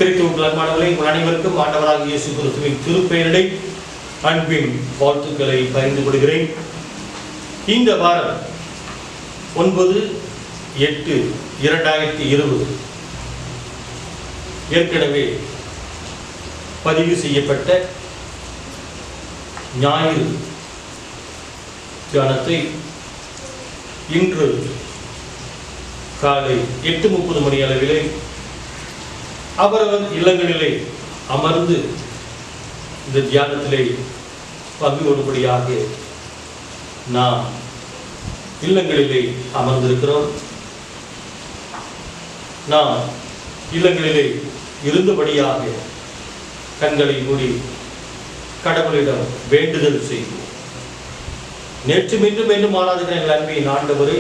கிறிஸ்துவுக்குள் உங்கள் அனைவருக்கும் ஆண்டவராகிய இயேசு கிறிஸ்துவின் திருப்பெயரிலே அன்பின் வாழ்த்துக்களை பகிர்ந்து கொள்கிறேன். இந்த வாரம் 9/8/2020 ஏற்கனவே பதிவு செய்யப்பட்ட ஞாயிறு தியானத்தை இன்று காலை 8:30 மணி அளவிலே அவரவர் இல்லங்களிலே அமர்ந்து இந்த தியானத்திலே பங்கு கொள்ளும்படியாக நாம் இல்லங்களிலே அமர்ந்திருக்கிறோம். நாம் இல்லங்களிலே இருந்தபடியாக கண்களை மூடி கடவுளிடம் வேண்டுதல் செய்வோம். நேற்று மீண்டும் மாறாதுகிற எங்கள் அன்பின் ஆண்டவரே,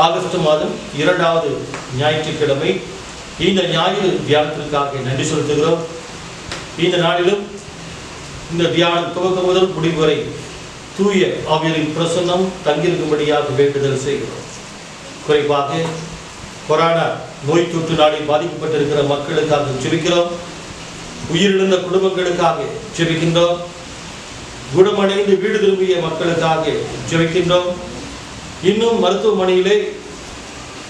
ஆகஸ்ட் மாதம் 2வது ஞாயிற்றுக்கிழமை இந்த ஞாயிறு தியானத்திற்காக நன்றி செலுத்துகிறோம். இந்த நாளிலும் இந்த தியானம் துவக்கம் முதல் முடிவு வரை தூய ஆவியரின் பிரசன்னம் தங்கியிருக்கும்படியாக வேண்டுதல் செய்கிறோம். குறிப்பாக கொரோனா நோய் தொற்று நாளில் பாதிக்கப்பட்டிருக்கிற மக்களுக்காக ஜெபிக்கிறோம். உயிரிழந்த குடும்பங்களுக்காக ஜெபிக்கின்றோம். குணமடைந்து வீடு திரும்பிய மக்களுக்காக ஜெபிக்கின்றோம். இன்னும் மருத்துவமனையிலே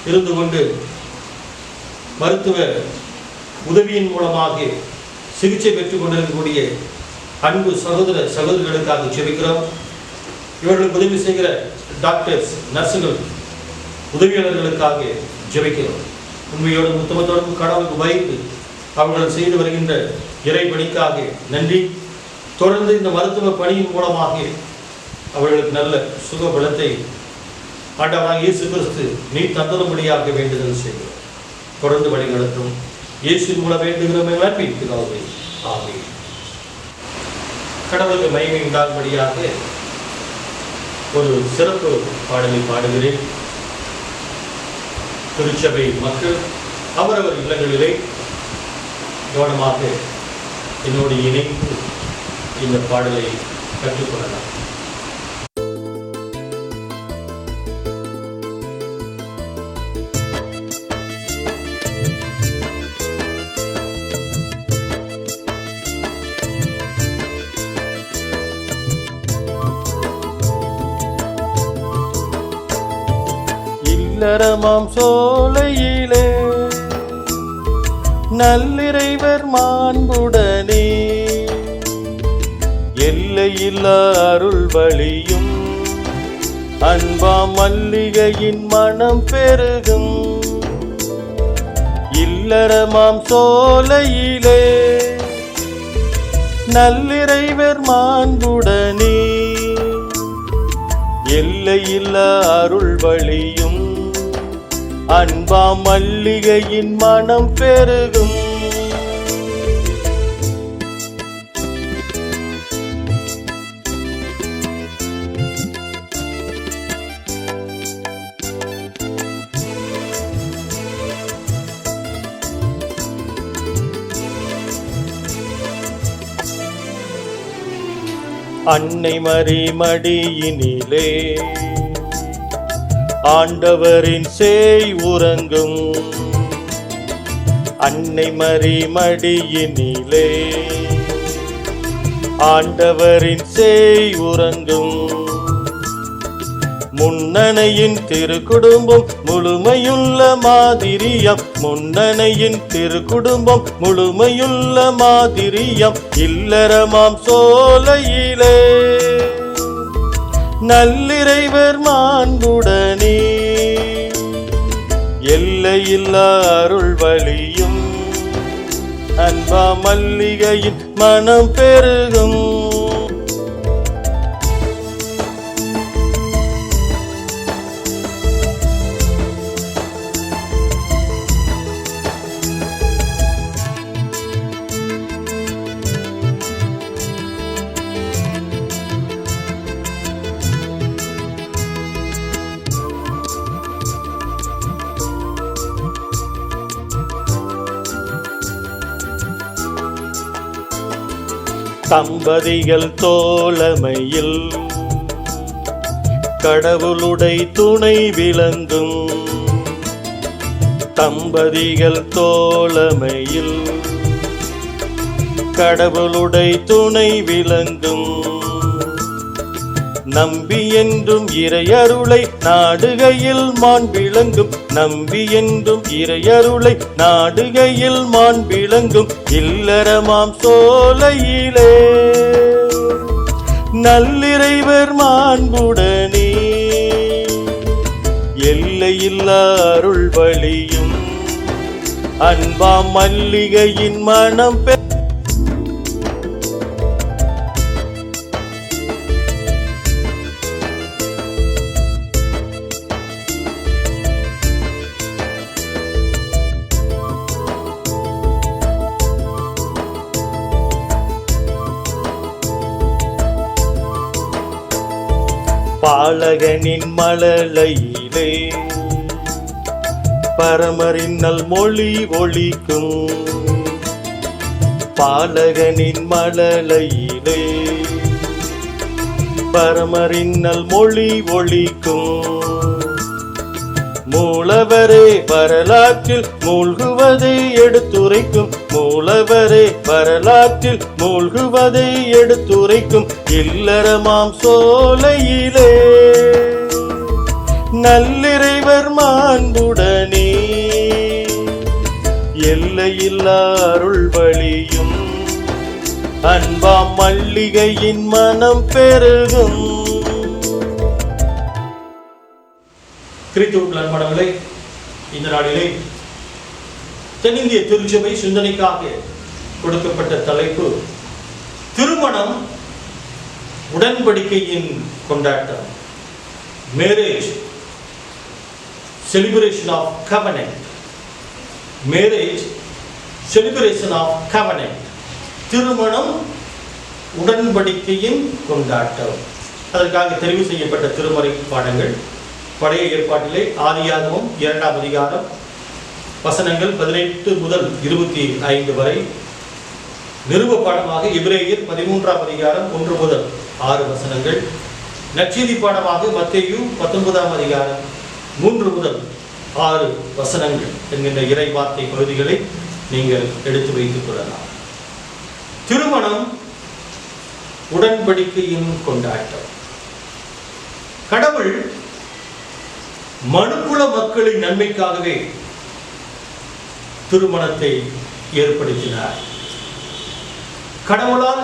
இருந்து கொண்டு மருத்துவ உதவியின் மூலமாக சிகிச்சை பெற்றுக் கொண்டிருக்கக்கூடிய அன்பு சகோதர சகோதரிகளுக்காக ஜெபிக்கிறோம். இவர்களுக்கு உதவி செய்கிற டாக்டர்ஸ், நர்சுகள், உதவியாளர்களுக்காக ஜெபிக்கிறோம். உண்மையோடும் உத்தமத்தோடும் கடவுளுக்கு பயந்து அவர்கள் செய்து வருகின்ற இறைப்பணிக்காக நன்றி. தொடர்ந்து இந்த மருத்துவ பணியின் மூலமாக அவர்களுக்கு நல்ல சுக பலத்தை ஆண்டவராகிய இயேசு கிறிஸ்து நீ தந்தரும்படியாக வேண்டுதல் செய்கிறோம். தொடர்ந்து வழி நடத்தும் இயேசுவின் மூலம் வேண்டுகிறோம். ஆமென். கடவுளுக்கு மகிமை உண்டாகும்படியாக ஒரு சிறப்பு பாடலை பாடுகிறேன். திருச்சபை மக்கள் அவரவர் இல்லங்களிலே கவனமாக என்னோடு இணைந்து இந்த பாடலை கற்றுக்கொள்ளலாம். இல்லறமாம் சோலையிலே நல்லிறைவர் மாண்புடனே எல்லையில்லா அருள் வழியும் அன்பாம் மல்லிகையின் மனம் பெருகும். இல்லறமாம் சோலையிலே நல்லிறைவர் மாண்புடனே எல்லையில்லா அருள் வழியும் அன்பாம் மல்லிகையின் மனம் பெருகும். அன்னை மரி மடியினிலே ஆண்டவரின் சேய் உறங்கும். அன்னை மரி மடியினிலே ஆண்டவரின் சேய் உறங்கும். முன்னணையின் திருக்குடும்பம் முழுமையுள்ள மாதிரியம். முன்னணையின் திருக்குடும்பம் முழுமையுள்ள மாதிரியம். இல்லறமாம் சோலையிலே நல்லிறைவர் மாண்புடனே எல்லையில்லா அருள் வழியும் அன்பா மல்லிகையின் மனம் பெருகும். தம்பதிகள் தோழமையில் கடவுளுடைய துணை விளங்கும். தம்பதிகள் தோழமையில் கடவுளுடைய துணை விளங்கும். நம்பி என்றும் இறையருளை நாடுகையில் மான் விளங்கும். நம்பி என்றும் இறையருளை நாடுகையில் மான் விளங்கும். இல்லறமாம் சோலையிலே நல்லிறைவர் மாண்புடனே எல்லையில்லா அருள் வழியும் அன்பாம் மல்லிகையின் மனம் பாலகனின் மழலையிலே பரமரின்னல் மொழி ஒலிக்கும். பாலகனின் மழலையிலே பரமரின்னல் மொழி ஒலிக்கும். மூலவரே வரலாற்றில் மூழ்குவதை எடுத்துரைக்கும். மூலவரே வரலாற்றில் மூழ்குவதை எடுத்துரைக்கும். இல்லறமாம் சோலையிலே நல்லிறைவர் மாண்புடனே எல்லையில்லா அருள் வழியும் அன்பாம் மல்லிகையின் மனம் பெருகும். கிறிஸ்துவுக்குள் அன்பானவர்களே, இந்த நாளிலே தென்னிந்திய திருச்சபை சிந்தனைக்காக கொடுக்கப்பட்ட தலைப்பு திருமணம் உடன்படிக்கையின் கொண்டாட்டம். Marriage celebration of covenant. Marriage celebration of covenant. திருமணம் உடன்படிக்கையின் கொண்டாட்டம். அதற்காக தெரிவு செய்யப்பட்ட திருமறை பாடங்கள் பழைய ஏற்பாட்டிலே ஆதியாகமம் 2ஆம் அதிகாரம் வசனங்கள் 18 முதல் 25 வரை. நிருப பாடமாக எபிரேயர் 13ஆம் அதிகாரம் 1 முதல் 6 வசனங்கள். நற்செய்தி பாடமாக மத்தேயு 19ஆம் அதிகாரம் 3 முதல் 6 வசனங்கள் என்கின்ற இறை வார்த்தை பகுதிகளை நீங்கள் எடுத்து வைத்துக் கொள்ளலாம். திருமணம் உடன்படிக்கையின் கொண்டாட்டம். கடவுள் மனுக்குல மக்களின் நன்மைக்காகவே திருமணத்தை ஏற்படுத்தினார். கடவுளால்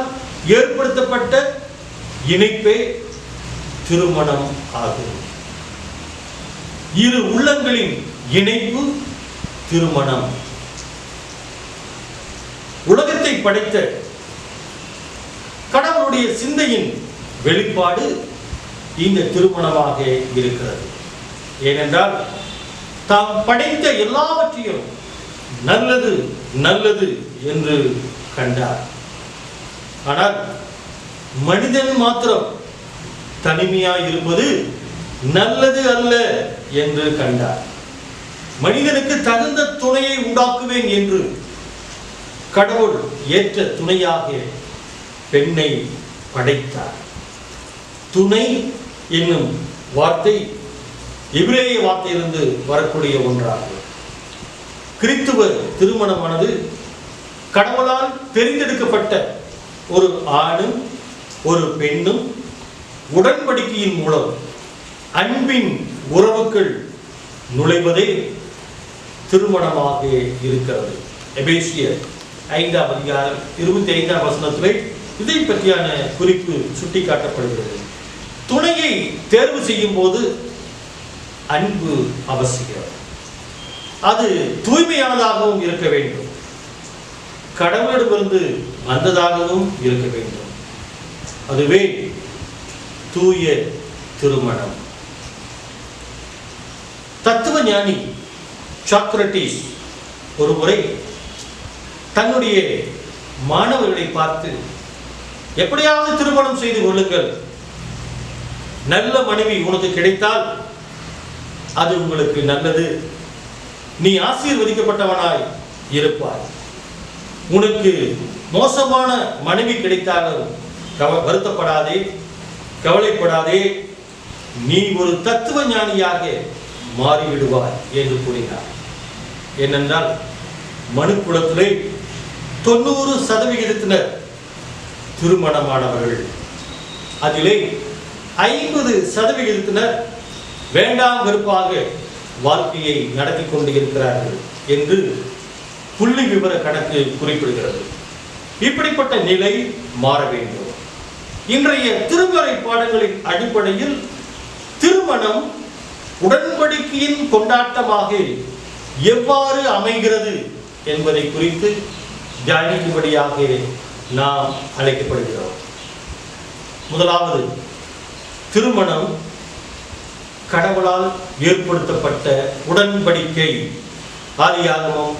ஏற்படுத்தப்பட்ட இணைப்பே திருமணம் ஆகும். இரு உள்ளங்களின் இணைப்பு திருமணம். உலகத்தை படைத்த கடவுளுடைய சிந்தையின் வெளிப்பாடு இந்த திருமணமாக இருக்கிறது. ஏனென்றால் தாம் படைத்த எல்லாவற்றையும் நல்லது நல்லது என்று கண்டார். ஆனால் மனிதன் மாத்திரம் தனிமையாய் இருப்பது நல்லது அல்ல என்று கண்டார். மனிதனுக்கு தகுந்த துணையை உண்டாக்குவேன் என்று கடவுள் ஏற்ற துணையாக பெண்ணை படைத்தார். துணை என்னும் வார்த்தை எபிரேய வார்த்தையிலிருந்து வரக்கூடிய ஒன்றாகும். கிறிஸ்துவ திருமணமானது கடவுளால் தெரிந்தெடுக்கப்பட்ட ஒரு ஆணும் ஒரு பெண்ணும் உடன்படிக்கையின் மூலம் அன்பின் உறவுகள் நுழைவதே திருமணமாக இருக்கிறது. எபேசியர் 5ஆம் அதிகாரம் 25ஆம் வசனத்திலே இதை பற்றியான குறிப்பு சுட்டிக்காட்டப்படுகிறது. துணையை தேர்வு செய்யும் போது அன்பு அவசியம். அது தூய்மையானதாகவும் இருக்க வேண்டும், கடவுளிடமிருந்து வந்ததாகவும் இருக்க வேண்டும். அதுவே தூய திருமணம். தத்துவ ஞானி சாக்ரட்டிஸ் ஒரு முறை தன்னுடைய மாணவர்களை பார்த்து, எப்படியாவது திருமணம் செய்து கொள்ளுங்கள், நல்ல மனைவி உனக்கு கிடைத்தால் அது உங்களுக்கு நல்லது, நீ ஆசீர்வதிக்கப்பட்டவனாய் இருப்பாய். உனக்கு மோசமான மனைவி கிடைத்தாலும் வருத்தப்படாதே, கவலைப்படாதே, நீ ஒரு தத்துவ ஞானியாக மாறிவிடுவாய் என்று கூறினார். ஏனென்றால் மனுக்குலத்திலே 90% திருமணமானவர்கள். அதிலே 50% வேண்டாம் வெறுப்பாக வாழ்க்கையை நடத்தி கொண்டு இருக்கிறார்கள் என்று புள்ளி விவர கணக்கு குறிப்பிடுகிறது. இப்படிப்பட்ட நிலை மாற வேண்டும். இன்றைய திருமறை பாடங்களின் அடிப்படையில் திருமணம் உடன்படிக்கையின் கொண்டாட்டமாக எவ்வாறு அமைகிறது என்பதை குறித்து தியானிக்கும்படியாக நாம் அழைக்கப்படுகிறோம். முதலாவது, திருமணம் கடவுளால் ஏற்படுத்தப்பட்ட உடன்படிக்கை. ஆதியாகமம்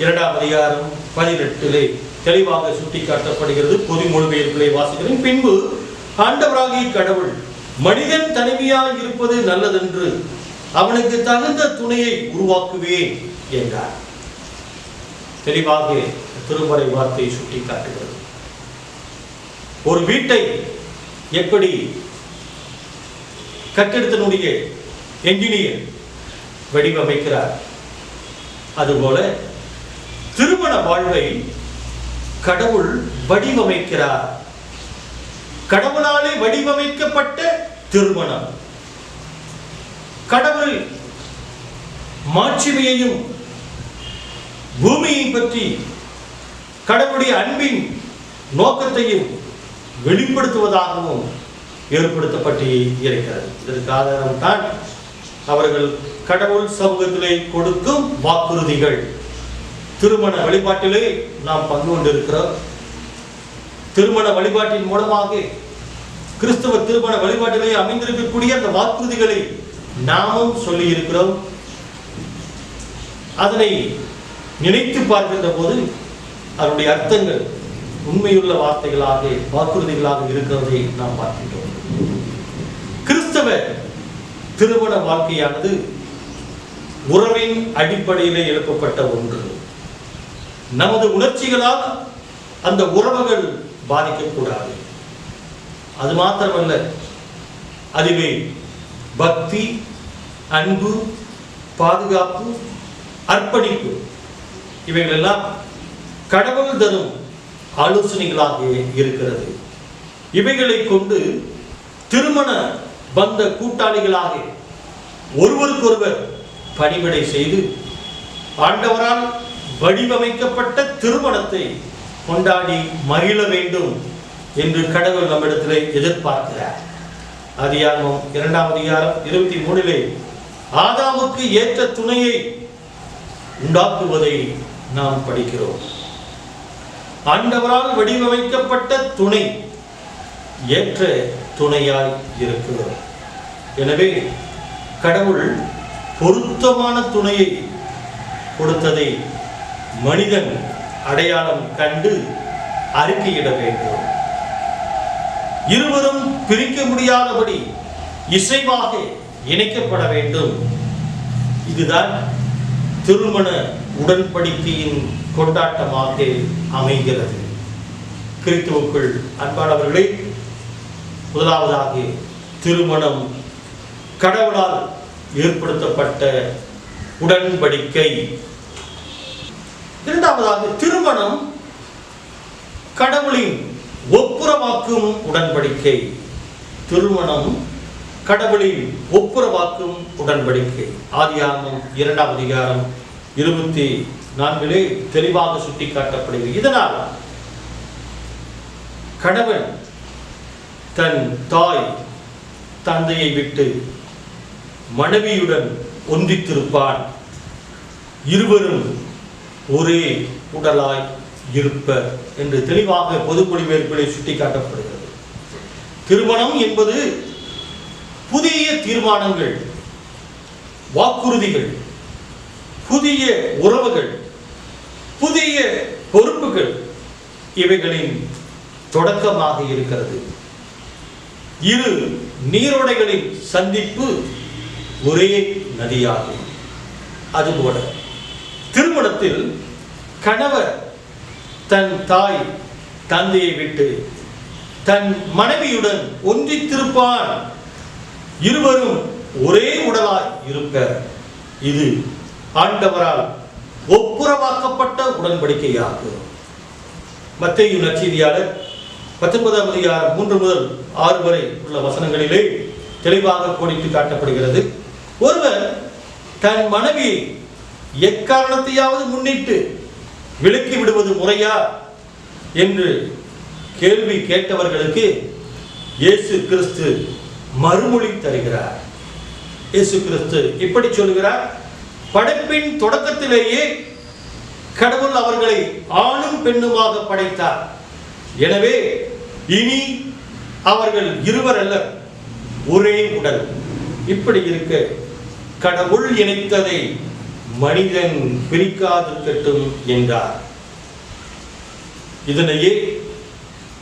2ஆம் அதிகாரம் 18 தெளிவாக சுட்டிக்காட்டப்படுகிறது. பொது மொழிபெயர்ப்பிலே வாசிக்கிறேன். பின்பு ஆண்டவராகிய கடவுள் மனிதன் தனிமையாய் இருப்பது நல்லதென்று அவனுக்கு தகுந்த துணையை உருவாக்குவேன் என்றார். தெளிவாக திருமறை வார்த்தை சுட்டிக்காட்டுகிறது. ஒரு வீட்டை எப்படி கட்டிடத்தினுடைய என்ஜினியர் வடிவமைக்கிறார், அதுபோல திருமண வாழ்வை கடவுள் வடிவமைக்கிறார். கடவுளாலே வடிவமைக்கப்பட்ட திருமணம் கடவுள் மாட்சிமையையும் பூமியை பற்றி கடவுளுடைய அன்பின் நோக்கத்தையும் வெளிப்படுத்துவதாகவும் ஏற்படுத்தப்பட்டு இருக்கிறது. இதற்கு ஆதாரம் தான் அவர்கள் கடவுள் சமூகத்திலே கொடுக்கும் வாக்குறுதிகள். திருமண வழிபாட்டிலே நாம் பங்கு கொண்டிருக்கிறோம். திருமண வழிபாட்டின் மூலமாக கிறிஸ்தவ திருமண வழிபாட்டிலே அமைந்திருக்கக்கூடிய அந்த வாக்குறுதிகளை நாமும் சொல்லி இருக்கிறோம். அதனை நினைத்து பார்க்கின்ற போது அதனுடைய அர்த்தங்கள் உண்மையுள்ள வார்த்தைகளாக வாக்குறுதிகளாக இருக்கிறதை நாம் பார்க்கின்றோம். கிறிஸ்தவ திருமண வாழ்க்கையானது உறவின் அடிப்படையிலே எழுப்பப்பட்ட ஒன்று. நமது உணர்ச்சிகளால் அந்த உறவுகள் பாதிக்கக்கூடாது. அது மாத்திரமல்ல, அதிலே பக்தி, அன்பு, பாதுகாப்பு, அர்ப்பணிப்பு இவைகளெல்லாம் கடவுள் தரும் ஆலோசனைகளாக இருக்கிறது. இவைகளை கொண்டு திருமண பந்த கூட்டாளிகளாக ஒருவருக்கொருவர் பணிவிடை செய்து ஆண்டவரால் வடிவமைக்கப்பட்ட திருமணத்தை கொண்டாடி மகிழ வேண்டும் என்று கடவுள் நம்மிடத்திலே எதிர்பார்க்கிறார். ஆதியாகமம் 2ஆம் அதிகாரம் 23 ஆதாமுக்கு ஏற்ற துணையை உண்டாக்குவதை நாம் படிக்கிறோம். ஆண்டவரால் வடிவமைக்கப்பட்ட துணை ஏற்ற துணையாய் இருக்கிறோம். எனவே கடவுள் பொருத்தமான துணையை கொடுத்ததை மனிதன் அடையாளம் கண்டு அறிக்கையிட வேண்டும். இருவரும் பிரிக்க முடியாதபடி இசைவாக இணைக்கப்பட வேண்டும். இதுதான் திருமண உடன்படிக்கையின் கொண்டாட்டமாக அமைகிறது. கிறிஸ்துவுக்குள் அன்பானவர்களே, முதலாவதாக திருமணம் கடவுளால் ஏற்படுத்தப்பட்ட உடன்படிக்கை. இரண்டாவதாக திருமணம் கடவுளின் ஒப்புரவாக்கும் உடன்படிக்கை. திருமணம் கடவுளின் ஒப்புரவாக்கும் உடன்படிக்கை. ஆதியாகமம் 2ஆம் அதிகாரம் 24 தெளிவாக சுட்டிக்காட்டப்படுகிறது. இதனால் கணவன் தன் தாய் தந்தையை விட்டு மனைவியுடன் ஒன்றித்திருப்பான். இருவரும் ஒரே உடலாய் இருப்பர் என்று தெளிவாக பொது மொழிபெயர்ப்பிலே சுட்டிக்காட்டப்படுகிறது. திருமணம் என்பது புதிய தீர்மானங்கள், வாக்குறுதிகள், புதிய உறவுகள், புதிய பொறுப்புகள் இவைகளின் தொடக்கமாக இருக்கிறது. இரு நீரோடைகளின் சந்திப்பு ஒரே நதியாகும். அதுபோல திருமணத்தில் கணவர் தன் தாய் தந்தையை விட்டு தன் மனைவியுடன் ஒன்றித்திருப்பான். இருவரும் ஒரே உடலாய் இருப்பர். இது ஆண்டவரால் ஒப்புரவாக்கப்பட்ட உடன்படிக்கையாகும். மத்தேயு நற்செய்தியாளர் 19ஆம் அதிகாரம் 3 முதல் 6 வரை உள்ள வசனங்களிலே தெளிவாக கோடிட்டு காட்டப்படுகிறது. ஒருவர் தன் மனைவியை எக்காரணத்தையாவது முன்னிட்டு விலக்கி விடுவது முறையா என்று கேள்வி கேட்டவர்களுக்கு இயேசு கிறிஸ்து மறுமொழி தருகிறார். இயேசு கிறிஸ்து இப்படி சொல்கிறார், படைப்பின் தொடக்கத்திலேயே கடவுள் அவர்களை ஆணும் பெண்ணுமாக படைத்தார். எனவே இனி அவர்கள் இருவர் அல்ல, ஒரே உடல். இப்படி இருக்க கடவுள் இணைத்ததை மனிதன் பிரிக்காதிருக்கட்டும் என்றார். இதனையே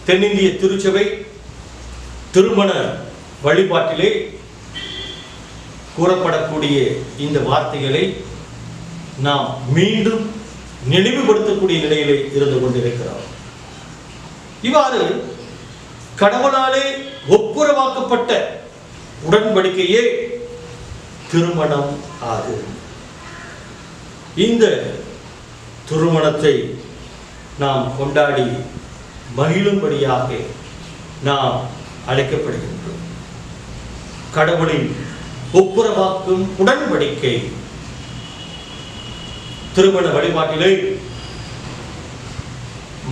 தென்னிந்திய திருச்சபை திருமண வழிபாட்டிலே கூறப்படக்கூடிய இந்த வார்த்தைகளை நாம் மீண்டும் நினைவுபடுத்தக்கூடிய நிலையிலே இருந்து கொண்டிருக்கிறோம். இவ்வாறு கடவுளாலே ஒப்புரவாக்கப்பட்ட உடன்படிக்கையே திருமணம் ஆகும். இந்த திருமணத்தை நாம் கொண்டாடி மகிழும்படியாக நாம் அழைக்கப்படுகின்றோம். கடவுளின் ஒப்புரவாக்கும் உடன்படிக்கை திருமண வழிபாட்டிலே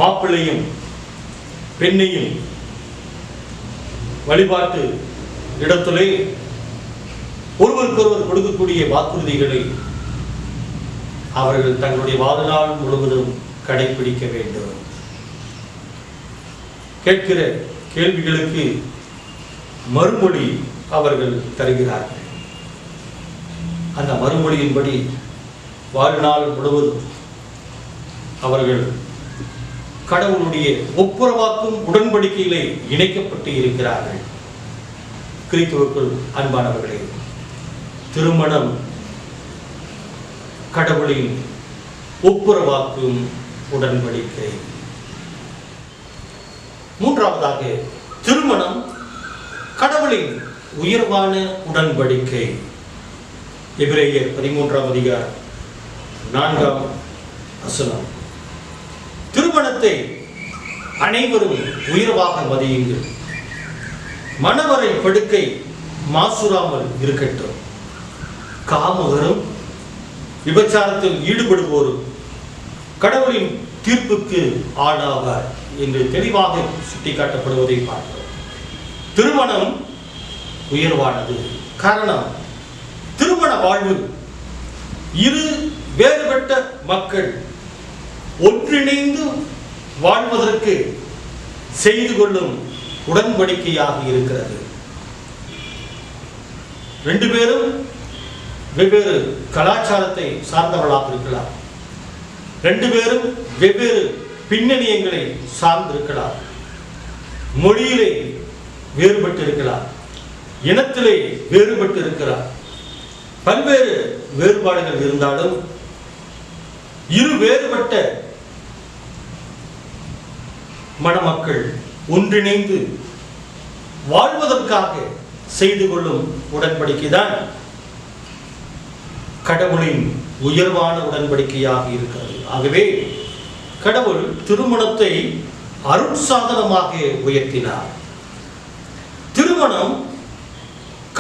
மாப்பிள்ளையும் பெண்ணையும் வழிபாட்டு இடத்திலே ஒருவருக்கொருவர் கொடுக்கக்கூடிய வாக்குறுதிகளை அவர்கள் தங்களுடைய வாழ்நாள் முழுவதும் கடைபிடிக்க வேண்டும். கேட்கிற கேள்விகளுக்கு மறுமொழி அவர்கள் தருகிறார்கள். அந்த மறுமொழியின்படி வாழ்நாள் முழுவதும் அவர்கள் கடவுளுடைய ஒப்புரவாக்கும் உடன்படிக்கையிலே இணைக்கப்பட்டு இருக்கிறார்கள். கிறிஸ்துவுக்குள் அன்பானவர்களே, திருமணம் கடவுளின் ஒப்புரவாக்கும் உடன்படிக்கை. மூன்றாவதாக, திருமணம் கடவுளின் உயர்வான உடன்படிக்கை. எபிரேயர் 13ஆம் அதிகாரம் 4ஆம் வசனம். திருமணத்தை அனைவரும் உயர்வாக மதியுங்கள். மணவரை படுக்கை மாசுராமல் இருக்கட்டும். காமுகரும் விபச்சாரத்தில் ஈடுபடுவோரும் கடவுளின் தீர்ப்புக்கு ஆளாவார் என்று தெளிவாக சுட்டிக்காட்டப்படுவதை பார்க்கிறோம். திருமணம் உயர்வானது. காரணம், திருமண வாழ்வு இரு வேறுபட்ட மக்கள் ஒன்றிணைந்து வாழ்வதற்கு செய்து கொள்ளும் உடன்படிக்கையாக இருக்கிறது. ரெண்டு பேரும் வெவ்வேறு கலாச்சாரத்தை சார்ந்தவர்களாக இருக்கலாம். ரெண்டு பேரும் வெவ்வேறு பின்னணியங்களை சார்ந்திருக்கலாம். மொழியிலே வேறுபட்டு இருக்கலாம், இனத்திலே வேறுபட்டு இருக்கலாம். பல்வேறு வேறுபாடுகள் இருந்தாலும் இரு வேறுபட்ட மணமக்கள் ஒன்றிணைந்து வாழ்வதற்காக செய்து கொள்ளும் உடன்படிக்கைதான் கடவுளின் உயர்வான உடன்படிக்கையாக இருக்கிறது. ஆகவே கடவுள் திருமணத்தை அருட்சாதனமாக உயர்த்தினார். திருமணம்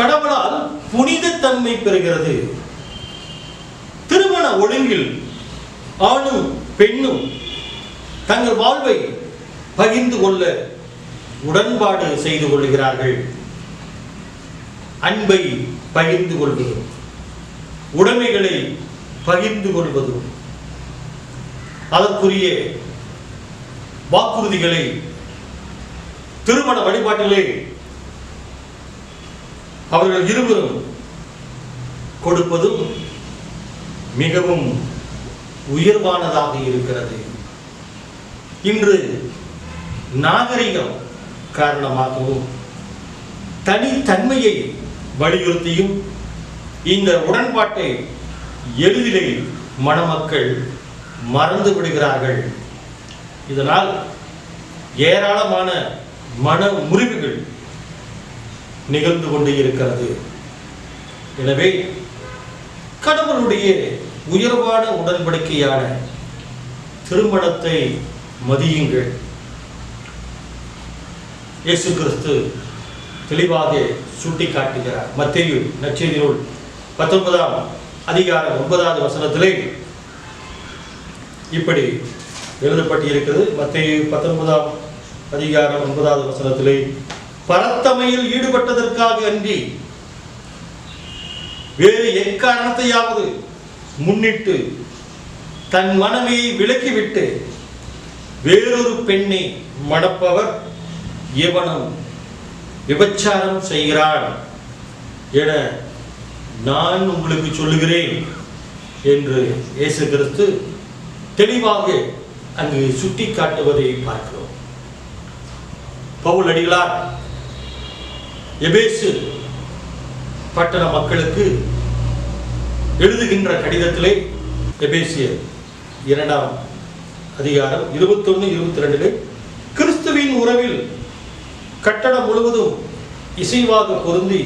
கடவுளால் புனித தன்மை பெறுகிறது. திருமண ஒழுங்கில் ஆணும் பெண்ணும் தங்கள் வாழ்வை பகிர்ந்து கொள்ள உடன்பாடு செய்து கொள்கிறார்கள். அன்பை பகிர்ந்து கொள்வதும் உடைமைகளை பகிர்ந்து கொள்வதும் அதற்குரிய வாக்குறுதிகளை திருமண வழிபாட்டிலே அவர்கள் இருவரும் கொடுப்பதும் மிகவும் உயர்வானதாக இருக்கிறது. இன்று நாகரிகம் காரணமாகவும் தனித்தன்மையை வலியுறுத்தியும் இந்த உடன்பாட்டை எளிதிலே மணமக்கள் மறந்து விடுகிறார்கள். இதனால் ஏராளமான மன முறிவுகள் நிகழ்ந்து கொண்டே இருக்கிறது. எனவே கடவுளுடைய உயர்வான உடன்படிக்கையான திருமணத்தை மதியுங்கள். இயேசு கிறிஸ்து தெளிவாக சுட்டி காட்டுகிறார். மத்தேயு நற்செய்தி நூல் 19ஆம் அதிகாரம் 9வது வசனத்திலே இப்படி எழுதப்பட்டிருக்கிறது. மத்தேயு 19ஆம் அதிகாரம் 9வது வசனத்திலே, பரத்தமையில் ஈடுபட்டதற்காக அன்றி வேறு எக்காரணத்தையாவது முன்னிட்டு தன் மனைவியை விலக்கிவிட்டு வேறொரு பெண்ணை மணப்பவர் எவனும் விபச்சாரம் செய்கிறான் என நான் உங்களுக்கு சொல்லுகிறேன் என்று இயேசு கிறிஸ்து தெளிவாக அங்கு சுட்டி காட்டுவதை பார்க்கிறோம். பவுல் அடிகளார் எபேசு பட்டண மக்களுக்கு எழுதுகின்ற கடிதத்திலே, எபேசியர் 2ஆம் அதிகாரம் 21-22, கிறிஸ்துவின் உறவில் கட்டடம் முழுவதும் இசைவாக பொருந்தி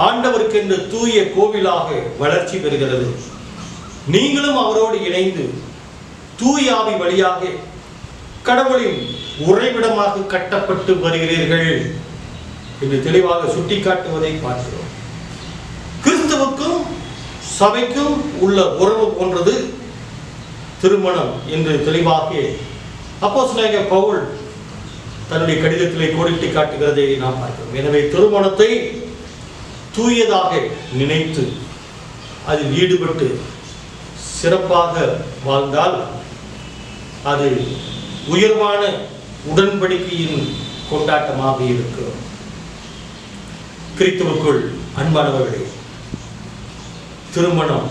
ஆண்டவருக்கென்று தூய கோவிலாக வளர்ச்சி பெறுகிறது. நீங்களும் அவரோடு இணைந்து தூய ஆவி வழியாக கடவுளின் உறைவிடமாக கட்டப்பட்டு வருகிறீர்கள் என்று தெளிவாக சுட்டிக்காட்டுவதை பார்க்கிறோம். கிறிஸ்துவுக்கும் சபைக்கும் உள்ள உறவு போன்றது திருமணம் என்று தெளிவாக அப்போஸ்தலனாகிய பவுல் தன்னுடைய கடிதத்திலே கோடிட்டு காட்டுகிறதை நாம் பார்க்கிறோம். எனவே திருமணத்தை தூயதாக நினைத்து அதில் ஈடுபட்டு சிறப்பாக வாழ்ந்தால் அது உயர்வான உடன்படிக்கையின் கொண்டாட்டமாக இருக்கிறோம். கிறிஸ்துவுக்குள் அன்பானவர்களே, திருமணம்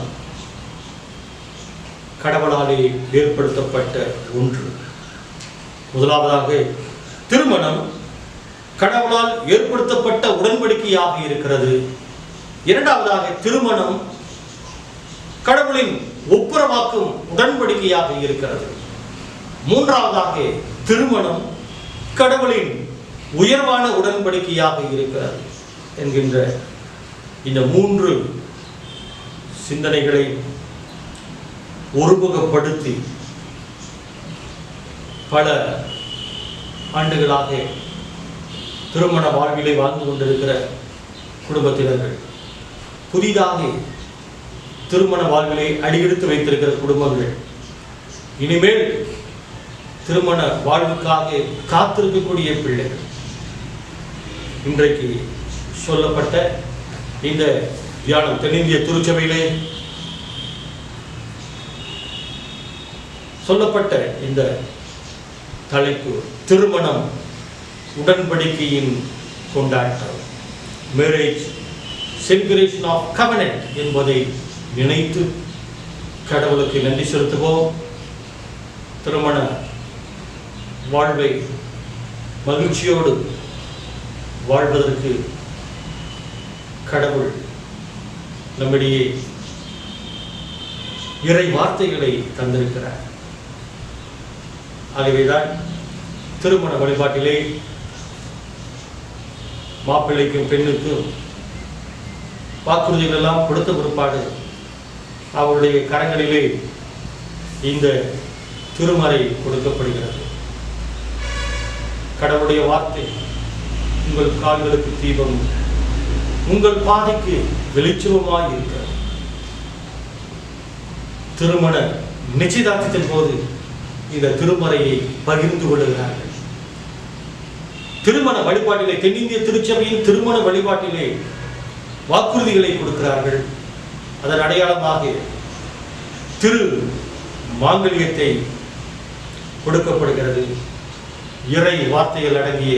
கடவுளாலே ஏற்படுத்தப்பட்ட ஒன்று. முதலாவதாக திருமணம் கடவுளால் ஏற்படுத்தப்பட்ட உடன்படிக்கையாக இருக்கிறது. இரண்டாவதாக திருமணம் கடவுளின் ஒப்புரவாக்கும் உடன்படிக்கையாக இருக்கிறது. மூன்றாவதாக திருமணம் கடவுளின் உயர்வான உடன்படிக்கையாக இருக்கிறது என்கின்ற இந்த 3 சிந்தனைகளை ஒருமுகப்படுத்தி பல ஆண்டுகளாக திருமண வாழ்விலை வாழ்ந்து கொண்டிருக்கிற குடும்பத்தினர்கள், புதிதாக திருமண வாழ்விலை அடியெடுத்து வைத்திருக்கிற குடும்பங்கள், இனிமேல் திருமண வாழ்வுக்காக காத்திருக்கக்கூடிய பிள்ளைகள், இன்றைக்கு சொல்லப்பட்ட இந்த தியானம் தென்னிந்திய திருச்சபையிலே சொல்லப்பட்ட இந்த தலைப்பு திருமணம் உடன்படிக்கையின் கொண்டாட்டம், மேரேஜ் செலிப்ரேஷன் ஆஃப் கவனன்ட் என்பதை நினைத்து கடவுளுக்கு நன்றி செலுத்துவோம். திருமண வாழ்வை மகிழ்ச்சியோடு வாழ்வதற்கு கடவுள் நம்மிடையே இறை வார்த்தைகளை தந்திருக்கிறார். ஆகவேதான் திருமண வழிபாட்டிலே மாப்பிள்ளைக்கும் பெண்ணுக்கும் வாக்குறுதிகள் எல்லாம் கொடுத்த பிற்பாடு அவருடைய கரங்களிலே இந்த திருமறை கொடுக்கப்படுகிறது. கடவுளுடைய வார்த்தை உங்கள் கால்களுக்கு தீபம், உங்கள் பாதைக்கு வெளிச்சமாய் இருக்கிறது. திருமண நிச்சயதார்த்தத்தின் போது இந்த திருமறையை பகிர்ந்து கொள்ளுகிறார்கள். திருமண வழிபாட்டிலே, தென்னிந்திய திருச்சபையின் திருமண வழிபாட்டிலே வாக்குறுதிகளை கொடுக்கிறார்கள். அதன் அடையாளமாக திரு மாங்கல்யத்தை கொடுக்கப்படுகிறது. இறை வார்த்தைகள் அடங்கிய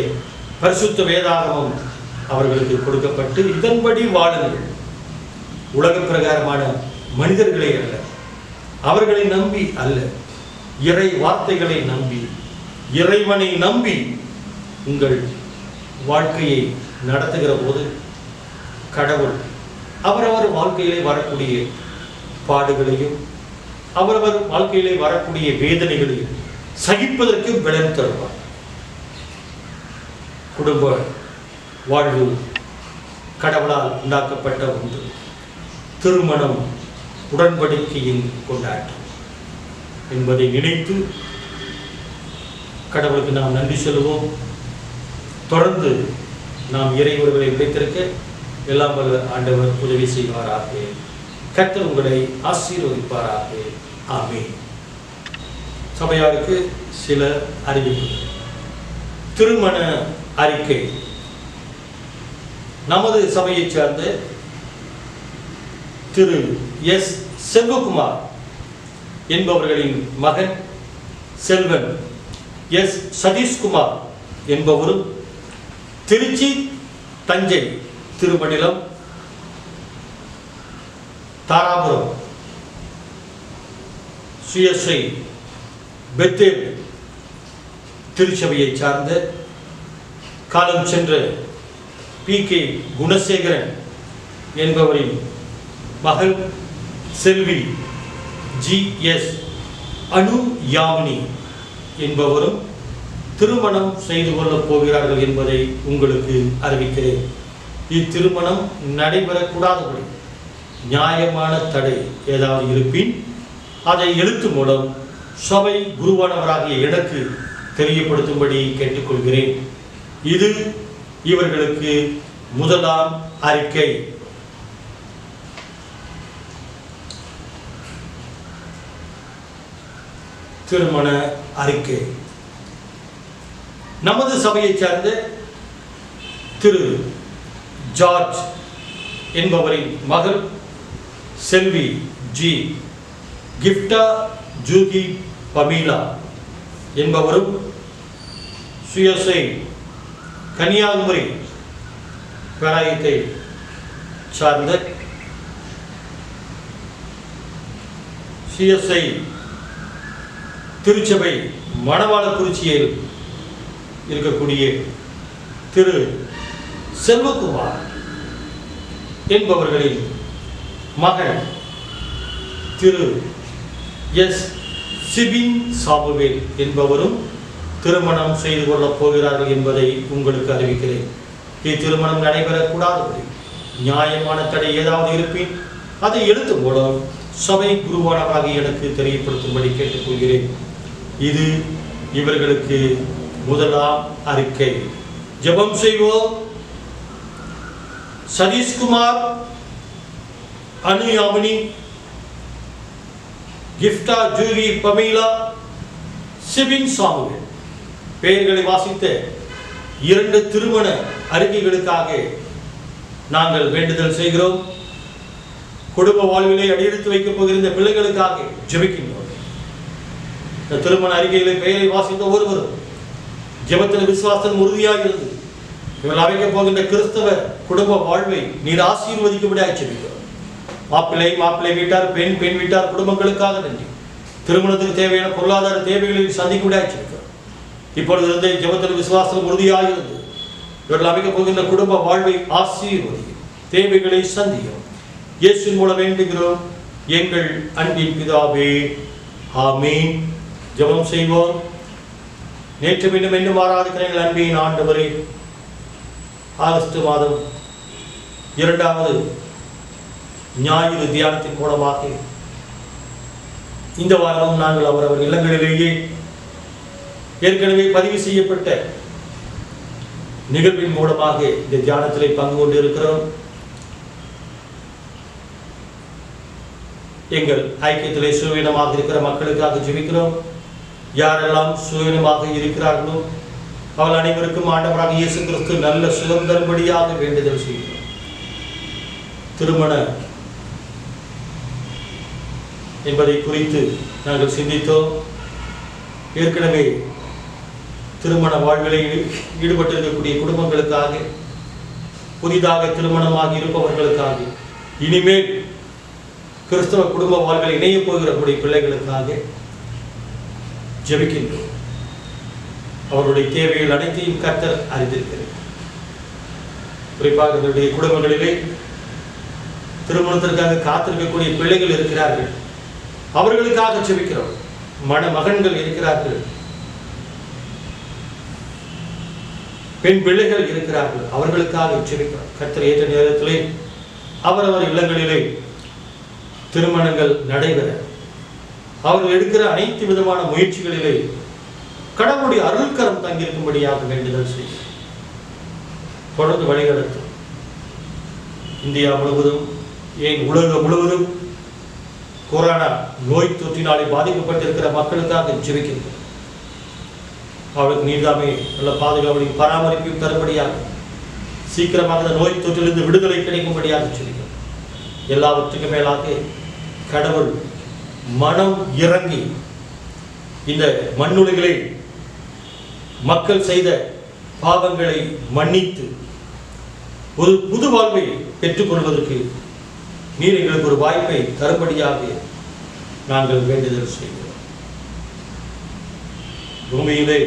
பரிசுத்த வேதாகமம் அவர்களுக்கு கொடுக்கப்பட்டு இதன்படி வாழுங்கள். உலக பிரகாரமான மனிதர்களை அல்ல, அவர்களை நம்பி அல்ல, இறை வார்த்தைகளை நம்பி, இறைவனை நம்பி உங்கள் வாழ்க்கையை நடத்துகிற போது கடவுள் அவரவர் வாழ்க்கையிலே வரக்கூடிய பாடுகளையும் அவரவர் வாழ்க்கையிலே வரக்கூடிய வேதனைகளையும் சகிப்பதற்கு பலன் தருவார். குடும்ப வாழ்வு கடவுளால் உண்டாக்கப்பட்ட ஒன்று. திருமணம் உடன்படிக்கையின் கொண்டாட்டம் என்பதை நினைத்து கடவுளுக்கு நாம் நன்றி சொல்லுவோம். தொடர்ந்து நாம் இறைவர்களை உடைத்திருக்க எல்லாம் வல்ல ஆண்டவர் உதவி செய்வாராக. கர்த்தர் உங்களை ஆசீர்வதிப்பாராக. ஆமென். சபையாருக்கு சில அறிவிப்புகள். திருமண அறிக்கை. நமது சபையை சார்ந்த திரு எஸ் செல்வகுமார் என்பவர்களின் மகன் செல்வன் எஸ் சதீஷ்குமார் என்பவரும் திருச்சி தஞ்சை திருமணிலம் தாராபுரம் சுயஸ்ரீ பெத்தேல் திருச்சபையை சார்ந்த காலம் சென்ற PK குணசேகரன் என்பவரின் மகள் செல்வி GS அனு யாமினி என்பவரும் திருமணம் செய்து கொள்ளப் போகிறார்கள் என்பதை உங்களுக்கு அறிவிக்கிறேன். இத்திருமணம் நடைபெறக்கூடாதபடி நியாயமான தடை ஏதாவது இருப்பின் அதை எழுத்து மூலம் சபை குருவானவராகிய எனக்கு தெரியப்படுத்தும்படி கேட்டுக்கொள்கிறேன். இது இவர்களுக்கு முதலாம் அறிக்கை. திருமண அறிக்கை. நமது சபையை சார்ந்த திரு ஜார்ஜ் என்பவரின் மகள் செல்வி ஜி கிஃப்டா ஜூகி பமீலா என்பவரும் சுயசை கன்னியாகுமரி பேராயத்தை சார்ந்த சிஎஸ்ஐ திருச்சபை மணவாளக்குறிச்சியில் இருக்கக்கூடிய திரு செல்வகுமார் என்பவர்களின் மகன் திரு எஸ் சிபின் சாமுவேல் என்பவரும் திருமணம் செய்து கொள்ளப் போகிறார்கள் என்பதை உங்களுக்கு அறிவிக்கிறேன். இத்திருமணம் நடைபெறக்கூடாதபடி நியாயமான தடை ஏதாவது இருப்பின் அதை எழுத்து மூலம் சபை குருவானவராக எனக்கு தெரியப்படுத்தும்படி கேட்டுக்கொள்கிறேன். இது இவர்களுக்கு முதலாம் அறிக்கை. ஜெபம் செய்வோம். சதீஷ்குமார், அனு யாமினி, கிஃப்டா ஜூரி பமீலா, சிபின் சாமுவேல் பெயர்களை வாசித்த 2 திருமண அறிக்கைகளுக்காக நாங்கள் வேண்டுதல் செய்கிறோம். குடும்ப வாழ்விலை அடியெடுத்து வைக்கப் போகிற இந்த பிள்ளைகளுக்காக ஜெபிக்கின்றோம். இந்த திருமண அறிக்கைகளை பெயரை வாசித்த ஒருவரும் ஜெபத்தில் விசுவாசம் உறுதியாக இருந்து இவர்கள் அமைக்கப் போகின்ற கிறிஸ்தவ குடும்ப வாழ்வை நீர் ஆசீர்வதிக்கும்படியாக ஜெபிக்கிறோம். மாப்பிள்ளை வீட்டார், பெண் வீட்டார் குடும்பங்களுக்காக நன்றி. திருமணத்துக்கு தேவையான பொருளாதார தேவைகளை சந்திக்கும்படியாக ஜெபிக்கிறோம். இப்பொழுது இருந்த ஜெபத்தில் விசுவாசம் உறுதியாக இருந்து இவர்கள் அமைக்கப் போகின்ற குடும்ப வாழ்வை ஆசீர்வதியும், தேவைகளை சந்தியும். இயேசுவின் மூலம் வேண்டுகிறோம் எங்கள் அன்பின் பிதாவே. ஆமென். ஜெபம் செய்வோம். நேற்று மீண்டும் மாறாதிருக்கிற எங்கள் அன்பின் ஆண்டவரே, ஆகஸ்ட் மாதம் 2வது ஞாயிறு தியானத்தின் மூலமாக இந்த வாரம் நாங்கள் அவரவர் இல்லங்களிலேயே ஏற்கனவே பதிவு செய்யப்பட்ட நிகழ்வின் மூலமாக இந்த தியானத்திலே பங்கு கொண்டு இருக்கிறோம். எங்கள் ஐக்கியத்திலே சுயநமாக இருக்கிற மக்களுக்காக ஜெபிக்கிறோம். யாரெல்லாம் சுயநமாக இருக்கிறார்களோ அவர்கள் அனைவருக்கும் ஆண்டவராக இயேசு கிறிஸ்து நல்ல சுகம் தரும்படியாக வேண்டுதல் செய்கிறோம். திருமண என்பதை குறித்து நாங்கள் சிந்தித்தோம். ஏற்கனவே திருமண வாழ்விலே ஈடுபட்டிருக்கக்கூடிய குடும்பங்களுக்காக, புதிதாக திருமணமாக இருப்பவர்களுக்காக, இனிமேல் கிறிஸ்தவ குடும்ப வாழ்வில் இணைய போகிறக்கூடிய பிள்ளைகளுக்காக ஜெபிக்கின்றோம். அவருடைய தேவைகள் அனைத்தையும் கர்த்தர் அறிந்திருக்கிறார். குறிப்பாக என்னுடைய குடும்பங்களிலே திருமணத்திற்காக காத்திருக்கக்கூடிய பிள்ளைகள் இருக்கிறார்கள். அவர்களுக்காக ஜெபிக்கிறோம். மகன்கள் இருக்கிறார்கள், பெண் பிள்ளைகள் இருக்கிறார்கள். அவர்களுக்காக ஜெபிக்கிறோம். கர்த்தர் ஏற்ற நேரத்திலே அவரவர் இல்லங்களிலே திருமணங்கள் நடைபெற அவர்கள் எடுக்கிற அனைத்து விதமான முயற்சிகளிலே கடவுளுடைய அருள்கரம் தங்கியிருக்கும்படியாக வேண்டுதல் செய்யும். தொடர்ந்து வழிநடத்தும். இந்தியா முழுவதும், ஏன் உலகம் முழுவதும் கொரோனா நோய் தொற்றினாலே பாதிக்கப்பட்டிருக்கிற மக்களுக்காக ஜெபிக்கின்றோம். அவளுக்கு நீர்தாமே நல்ல பாதுகாவலையும் பராமரிப்பையும் தரும்படியாக, சீக்கிரமாக அந்த நோய் தொற்றிலிருந்து விடுதலை கிடைக்கும்படியாக ஜெபிக்கிறோம். எல்லாவற்றுக்கும் மேலாக கடவுள் மனம் இறங்கி இந்த மண்ணுலகிலே மக்கள் செய்த பாவங்களை மன்னித்து ஒரு புது வாழ்வை பெற்றுக்கொள்வதற்கு நீர் எங்களுக்கு ஒரு வாய்ப்பை தரும்படியாக நாங்கள் வேண்டுதல் செய்கிறோம். பூமியிலே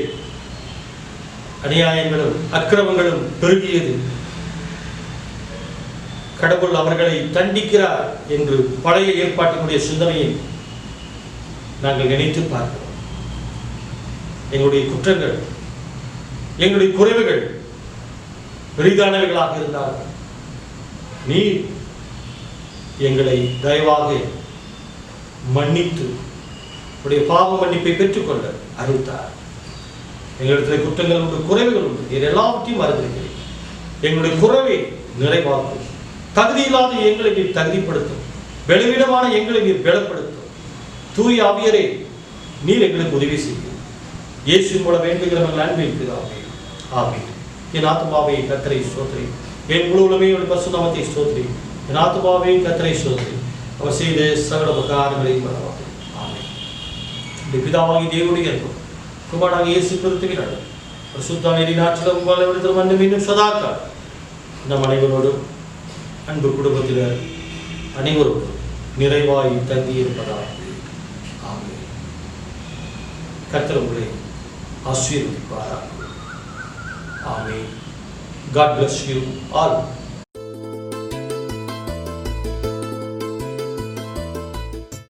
அநியாயங்களும் அக்கிரமங்களும் பெருகியது. கடவுள் அவர்களை தண்டிக்கிறார் என்று பழைய ஏற்பாட்டினுடைய சிந்தனையை நாங்கள் நினைத்து பார்க்கிறோம். எங்களுடைய குற்றங்கள், எங்களுடைய குறைவுகள் பெரிதானவைகளாக இருந்தார்கள். நீர் எங்களை தயவாக மன்னித்து உடைய பாவ மன்னிப்பை பெற்றுக்கொள்ள அருள்தார். எங்களிடத்தில் குற்றங்கள் உண்டு, குறைவுகள் உண்டு. நீர் எல்லாவற்றையும் மறந்திருக்கிறேன். எங்களுடைய குறைவை நிறைவாக்கும். தகுதியில்லாத எங்களை நீர் தகுதிப்படுத்தும். பலவீனமான எங்களை நீர் பலப்படுத்தும். தூய ஆவியரே, நீர் எங்களுக்கு உதவி செய்யும். இயேசுவின் மூலம் வேண்டுகிறவர்கள் அன்பில் பிதாவே, ஆமென். என் ஆத்துமாவே கர்த்தரை ஸ்தோத்திரி, என் முழு உலகமே பரிசுத்த நாமத்தை ஸ்தோத்திரி. என் ஆத்துமாவே கர்த்தரை ஸ்தோத்திரி, அவர் செய்த சகல உபகாரங்களையும் மறவாதே. ஆமென். இந்த பிதாவாகி தேவனுடைய அன்பும் குமாரனாகிய இயேசு கிறிஸ்துவின் அருளும் பரிசுத்த ஆவியின் வல்லமையும் மன்னும் இன்னும் சதாகாலம் நம் அனைவரோடும், அன்பு குடும்பத்தினர் அனைவரோடும் நிறைவாய் தங்கியிருப்பதாக. ஆமென். கர்த்தர் உங்களை ஆசீர்வதிப்பாராக. Amen. God bless you all.